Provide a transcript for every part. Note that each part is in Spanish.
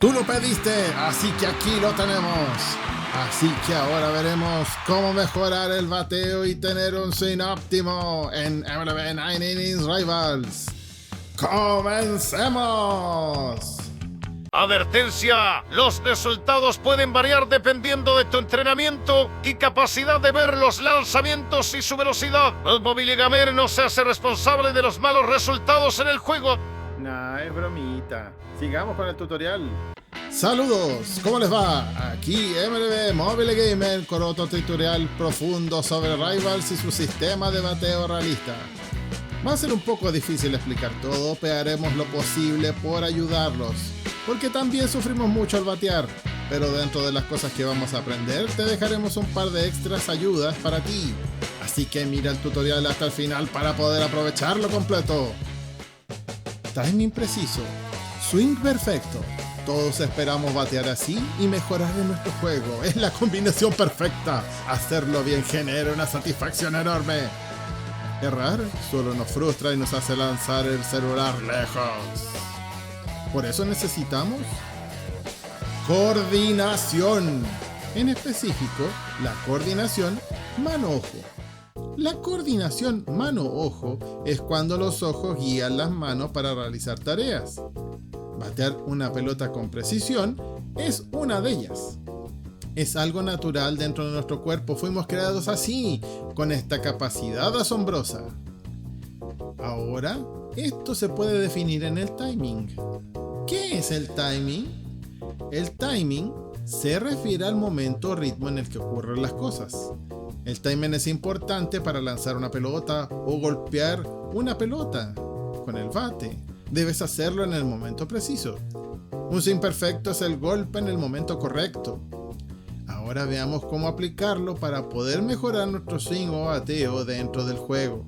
Tú lo pediste, así que aquí lo tenemos. Así que ahora veremos cómo mejorar el bateo y tener un swing óptimo en MLB 9 Innings Rivals. ¡Comencemos! Advertencia, los resultados pueden variar dependiendo de tu entrenamiento y capacidad de ver los lanzamientos y su velocidad. El Mobile Gamer no se hace responsable de los malos resultados en el juego. Nah, es bromita. Sigamos con el tutorial. Saludos, ¿cómo les va? Aquí MLB Mobile Gamer con otro tutorial profundo sobre Rivals y su sistema de bateo realista. Va a ser un poco difícil explicar todo, pero haremos lo posible por ayudarlos, porque también sufrimos mucho al batear. Pero dentro de las cosas que vamos a aprender, te dejaremos un par de extras ayudas para ti. Así que mira el tutorial hasta el final para poder aprovecharlo completo. Timing preciso, swing perfecto. Todos esperamos batear así y mejorar en nuestro juego. Es la combinación perfecta. Hacerlo bien genera una satisfacción enorme. Errar solo nos frustra y nos hace lanzar el celular lejos. Por eso necesitamos coordinación. En específico, la coordinación mano-ojo. La coordinación mano-ojo es cuando los ojos guían las manos para realizar tareas. Batear una pelota con precisión es una de ellas. Es algo natural dentro de nuestro cuerpo, fuimos creados así, con esta capacidad asombrosa. Ahora, esto se puede definir en el timing. ¿Qué es el timing? El timing se refiere al momento o ritmo en el que ocurren las cosas. El timing es importante para lanzar una pelota o golpear una pelota con el bate. Debes hacerlo en el momento preciso. Un swing perfecto es el golpe en el momento correcto. Ahora veamos cómo aplicarlo para poder mejorar nuestro swing o bateo dentro del juego.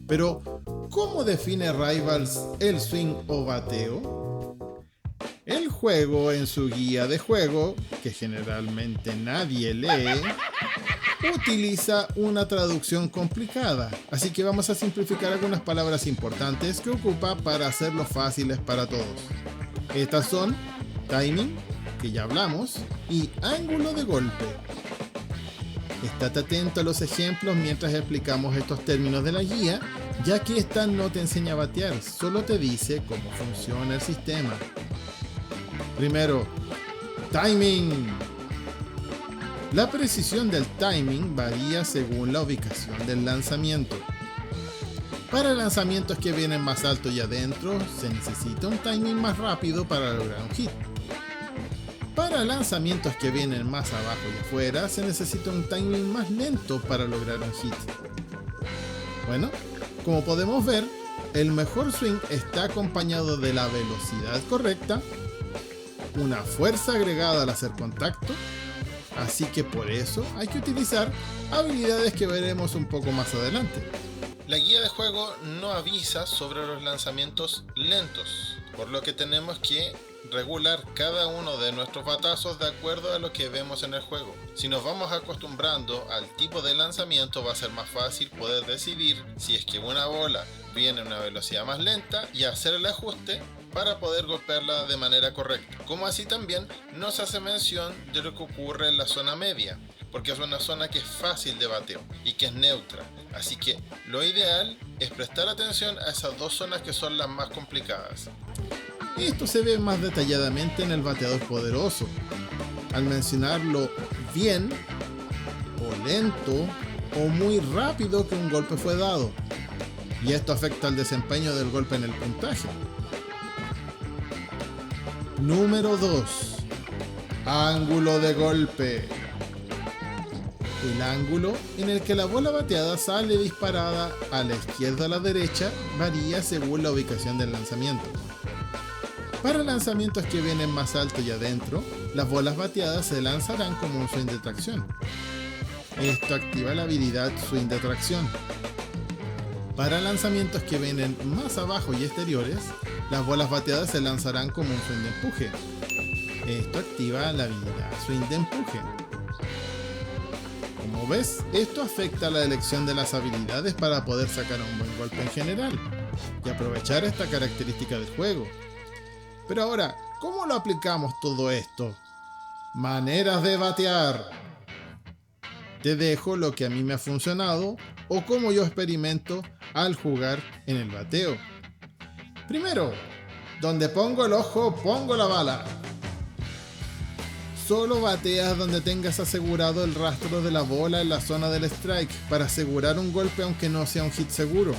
Pero, ¿cómo define Rivals el swing o bateo? El juego en su guía de juego, que generalmente nadie lee, utiliza una traducción complicada, así que vamos a simplificar algunas palabras importantes que ocupa para hacerlo fáciles para todos. Estas son timing, que ya hablamos, y ángulo de golpe. Estate atento a los ejemplos mientras explicamos estos términos de la guía, ya que esta no te enseña a batear, solo te dice cómo funciona el sistema. Primero, timing. La precisión del timing varía según la ubicación del lanzamiento. Para lanzamientos que vienen más alto y adentro, se necesita un timing más rápido para lograr un hit. Para lanzamientos que vienen más abajo y afuera, se necesita un timing más lento para lograr un hit. Bueno, como podemos ver, el mejor swing está acompañado de la velocidad correcta, una fuerza agregada al hacer contacto, así que por eso hay que utilizar habilidades que veremos un poco más adelante. La guía de juego no avisa sobre los lanzamientos lentos, por lo que tenemos que regular cada uno de nuestros batazos de acuerdo a lo que vemos en el juego. Si nos vamos acostumbrando al tipo de lanzamiento, va a ser más fácil poder decidir si es que una bola viene a una velocidad más lenta y hacer el ajuste para poder golpearla de manera correcta. Como así también nos hace mención de lo que ocurre en la zona media, porque es una zona que es fácil de bateo y que es neutra. Así que lo ideal es prestar atención a esas dos zonas que son las más complicadas. Esto se ve más detalladamente en el bateador poderoso, al mencionarlo bien o lento o muy rápido que un golpe fue dado, y esto afecta al desempeño del golpe en el puntaje. Número 2. Ángulo de golpe. El ángulo en el que la bola bateada sale disparada a la izquierda o a la derecha varía según la ubicación del lanzamiento. Para lanzamientos que vienen más alto y adentro, las bolas bateadas se lanzarán como un swing de tracción. Esto activa la habilidad swing de tracción. Para lanzamientos que vienen más abajo y exteriores, las bolas bateadas se lanzarán como un swing de empuje. Esto activa la habilidad swing de empuje. Como ves, esto afecta la elección de las habilidades para poder sacar un buen golpe en general y aprovechar esta característica del juego. Pero ahora, ¿Cómo lo aplicamos todo esto? Maneras de batear. Te dejo lo que a mí me ha funcionado o cómo yo experimento al jugar en el bateo. Primero, donde pongo el ojo, pongo la bala. Solo bateas donde tengas asegurado el rastro de la bola en la zona del strike para asegurar un golpe aunque no sea un hit seguro.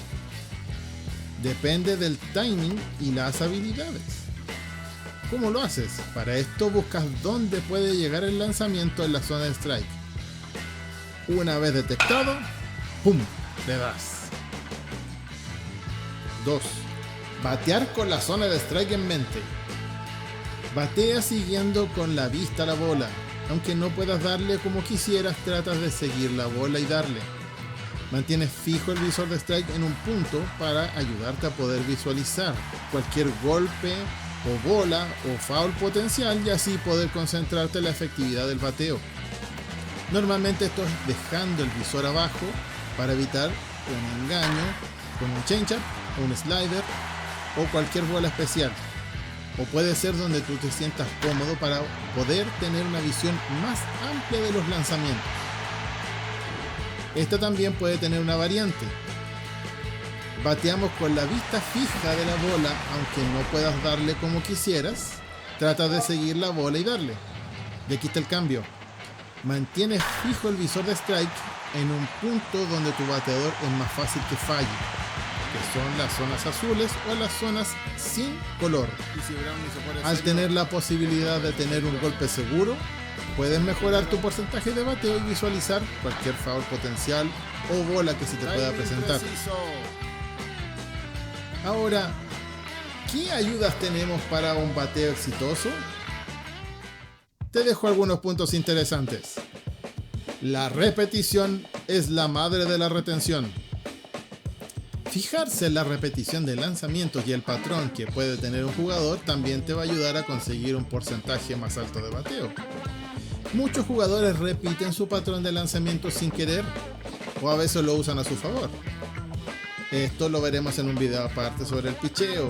Depende del timing y las habilidades. ¿Cómo lo haces? Para esto buscas dónde puede llegar el lanzamiento en la zona de strike. Una vez detectado, ¡pum!, le das. 2. Batear con la zona de strike en mente. Batea siguiendo con la vista la bola. Aunque no puedas darle como quisieras, tratas de seguir la bola y darle. Mantienes fijo el visor de strike en un punto para ayudarte a poder visualizar cualquier golpe o bola o foul potencial y así poder concentrarte en la efectividad del bateo. Normalmente esto es dejando el visor abajo para evitar un engaño con un changeup, un slider o cualquier bola especial. O puede ser donde tú te sientas cómodo para poder tener una visión más amplia de los lanzamientos. Esta también puede tener una variante. Bateamos con la vista fija de la bola, aunque no puedas darle como quisieras. Trata de seguir la bola y darle. Y aquí está el cambio. Mantienes fijo el visor de strike en un punto donde tu bateador es más fácil que falle, que son las zonas azules o las zonas sin color. Al tener la posibilidad de tener un golpe seguro, puedes mejorar tu porcentaje de bateo y visualizar cualquier foul potencial o bola que se te pueda presentar. Ahora, ¿qué ayudas tenemos para un bateo exitoso? Te dejo algunos puntos interesantes. La repetición es la madre de la retención. Fijarse en la repetición de lanzamientos y el patrón que puede tener un jugador también te va a ayudar a conseguir un porcentaje más alto de bateo. Muchos jugadores repiten su patrón de lanzamientos sin querer o a veces lo usan a su favor. Esto lo veremos en un video aparte sobre el picheo,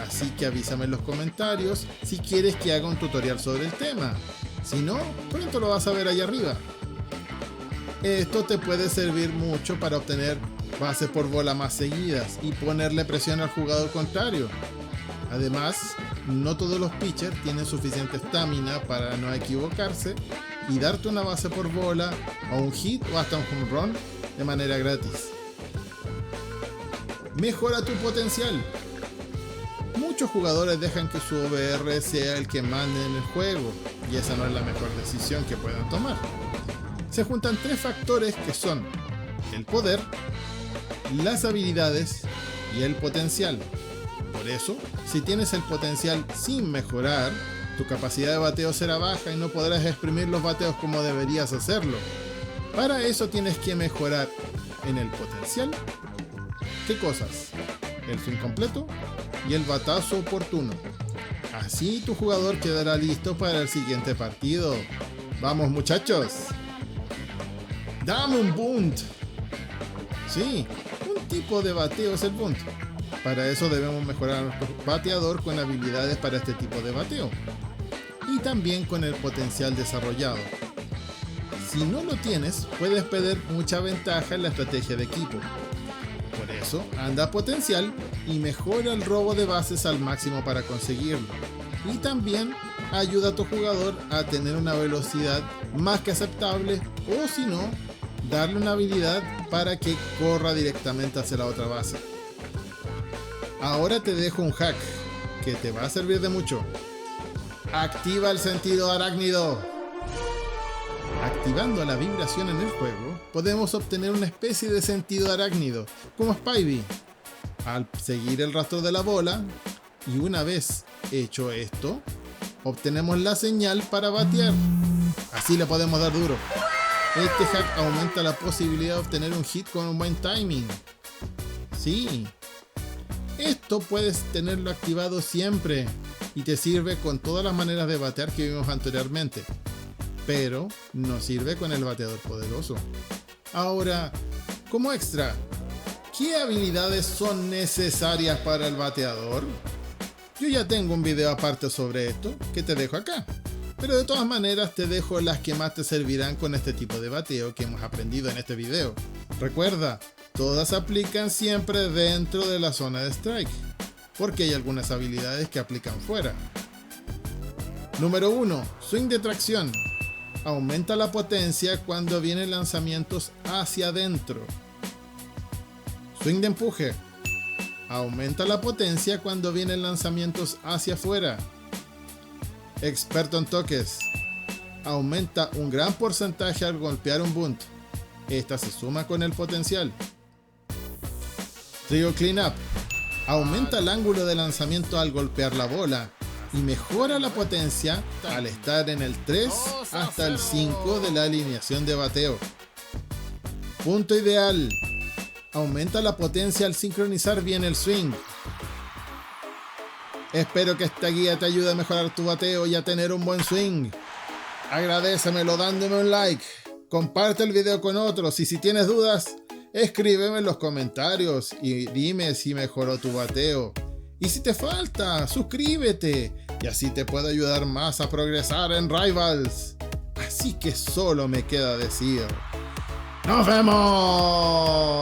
así que avísame en los comentarios si quieres que haga un tutorial sobre el tema. Si no, pronto lo vas a ver ahí arriba. Esto te puede servir mucho para obtener bases por bola más seguidas y ponerle presión al jugador contrario. Además, no todos los pitchers tienen suficiente estamina para no equivocarse y darte una base por bola o un hit o hasta un home run de manera gratis. Mejora tu potencial. Muchos jugadores dejan que su OBR sea el que mande en el juego y esa no es la mejor decisión que puedan tomar. Se juntan tres factores que son el poder, las habilidades y el potencial. Por eso, si tienes el potencial sin mejorar, tu capacidad de bateo será baja y no podrás exprimir los bateos como deberías hacerlo. Para eso tienes que mejorar en el potencial. ¿Qué cosas? El swing completo y el batazo oportuno. Así tu jugador quedará listo para el siguiente partido. ¡Vamos, muchachos! ¡Dame un bunt! Sí, un tipo de bateo es el bunt. Para eso debemos mejorar a nuestro bateador con habilidades para este tipo de bateo y también con el potencial desarrollado. Si no lo tienes, puedes perder mucha ventaja en la estrategia de equipo. Por eso, anda a potencial y mejora el robo de bases al máximo para conseguirlo. Y también ayuda a tu jugador a tener una velocidad más que aceptable o si no, darle una habilidad para que corra directamente hacia la otra base. Ahora te dejo un hack que te va a servir de mucho. Activa el sentido arácnido. Activando la vibración en el juego, podemos obtener una especie de sentido arácnido, como Spivey, al seguir el rastro de la bola, y una vez hecho esto, obtenemos la señal para batear. Así le podemos dar duro. Este hack aumenta la posibilidad de obtener un hit con un buen timing. Sí. Esto puedes tenerlo activado siempre y te sirve con todas las maneras de batear que vimos anteriormente, pero no sirve con el bateador poderoso. Ahora, como extra, ¿qué habilidades son necesarias para el bateador? Yo ya tengo un video aparte sobre esto que te dejo acá, pero de todas maneras te dejo las que más te servirán con este tipo de bateo que hemos aprendido en este video. Recuerda, todas aplican siempre dentro de la zona de strike, porque hay algunas habilidades que aplican fuera. Número 1. Swing de tracción. Aumenta la potencia cuando vienen lanzamientos hacia adentro. Swing de empuje. Aumenta la potencia cuando vienen lanzamientos hacia afuera. Experto en toques. Aumenta un gran porcentaje al golpear un bunt. Esta se suma con el potencial. Trio Cleanup. Aumenta el ángulo de lanzamiento al golpear la bola y mejora la potencia al estar en el 3 hasta el 5 de la alineación de bateo. Punto ideal. Aumenta la potencia al sincronizar bien el swing. Espero que esta guía te ayude a mejorar tu bateo y a tener un buen swing. Agradécemelo dándome un like, comparte el video con otros y si tienes dudas, escríbeme en los comentarios y dime si mejoró tu bateo. Y si te falta, suscríbete y así te puedo ayudar más a progresar en Rivals. Así que solo me queda decir, ¡nos vemos!